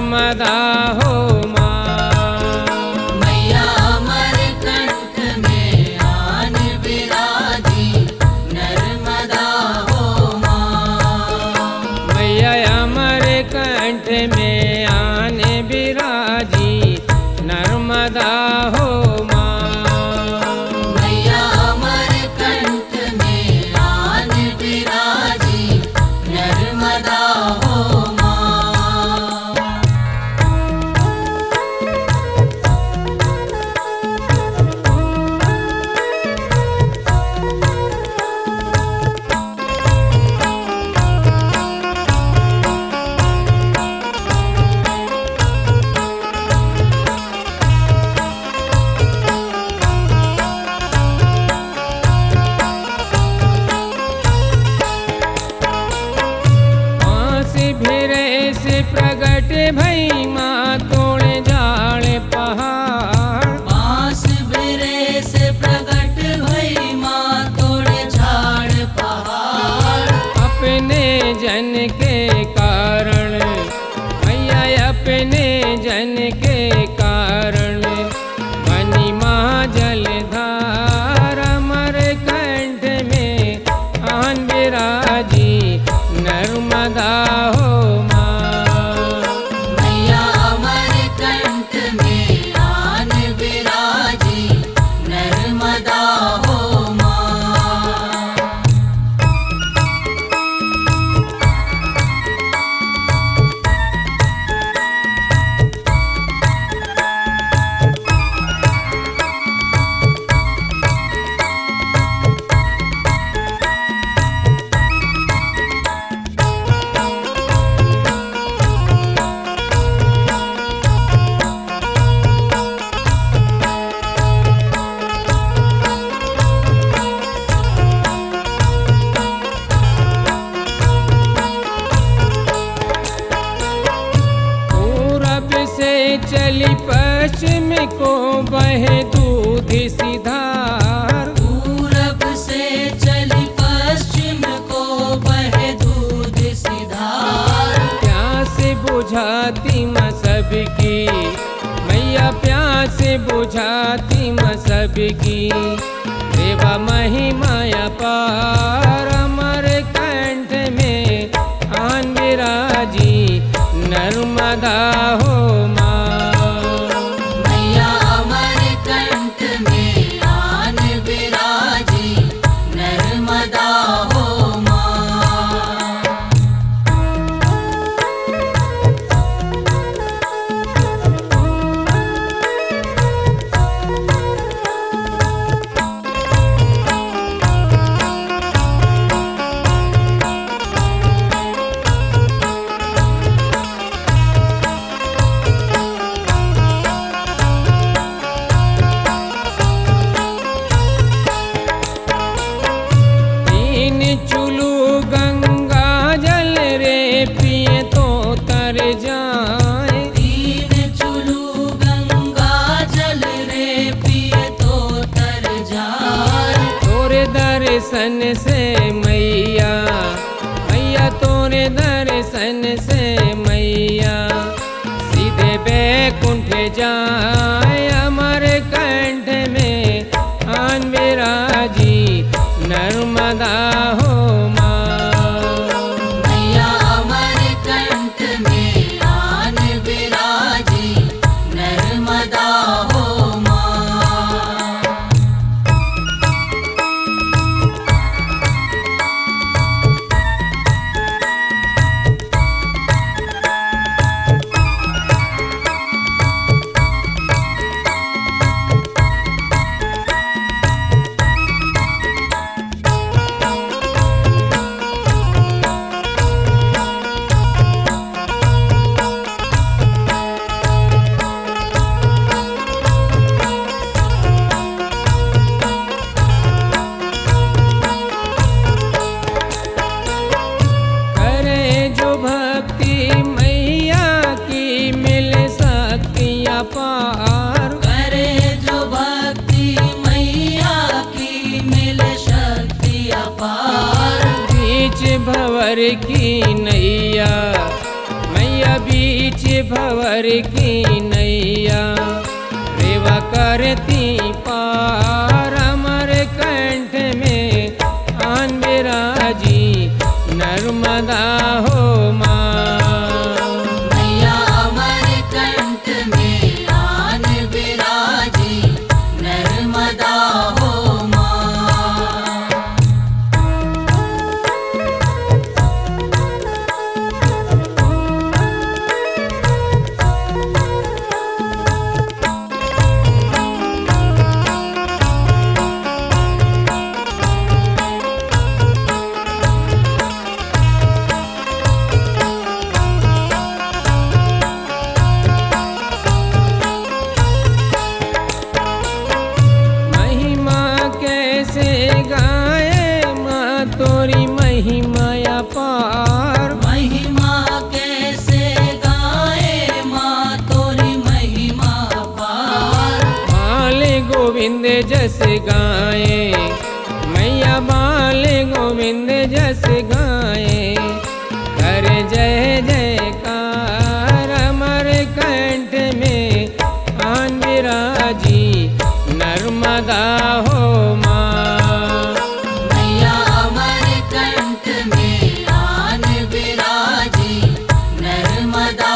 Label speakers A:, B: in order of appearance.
A: नर्मदा हो माँ।
B: मैया अमरकंठ में आन विराजी नर्मदा हो माँ।
A: मैया अमरकंठ में आन विराजी नर्मदा हो माँ।
B: मैया अमरकंठ में आन विराजी नर्मदा हो माँ।
A: भिरे से प्रगट भई माँ तोड़े जाड़ पहाड़।
B: बांस बिरे से प्रकट भई माँ तोड़े झाड़ पहाड़।
A: अपने जन के कारण मैया अपने जन के कारण बनी माँ जलधार अमरकंठ में आन विराजी नर्मदा हो माँ।
B: मैया अमरकंठ में आन विराजी नर्मदा हो माँ।
A: पूरब से चली पश्चिम को बहे दूध सी धार।
B: पूरब से चली पश्चिम को बहे दूध सी धार।
A: प्यास बुझाती माँ सबकी मैया प्यास बुझाती माँ सबकी देवा महिमा अपार अमरकंठ में आन विराजी नर्मदा हो माँ।
B: मैया अमरकंठ में आन विराजी नर्मदा हो माँ।
A: तीन चुलू गंगा जल रे पिए तो तर जाए।
B: तीन चुलू गंगा जल रे पिए तो तर जाए।
A: तोरे दर्शन से मैया मैया तोरे दर्शन से मैया सीधे बैकुंठ जाए अमरकंठ में आन विराजी नर्मदा हो माँ।
B: मैया अमरकंठ में आन विराजी नर्मदा हो माँ। पार करे जो भक्ति मैया की मिले शक्ति अपार।
A: बीच भंवर की नैया मैया बीच बीच भंवर की नैया रेवा करती पार अमर कंठ में आन विराजी नर्मदा हो माँ।
B: मैया अमर कंठ में आन विराजी नर्मदा हो माँ।
A: महिमा कैसे गाए माँ तोरी महिमा अपार।
B: महिमा कैसे गाए माँ तोरी महिमा पार।
A: बाल गोविंद जस गाए मैया बाल गोविंद जस गाए कर जय जयकार अमर कंठ में आन विराजी नर्मदा हो माँ।
B: मैया अमर कंठ में आन विराजी नर्मदा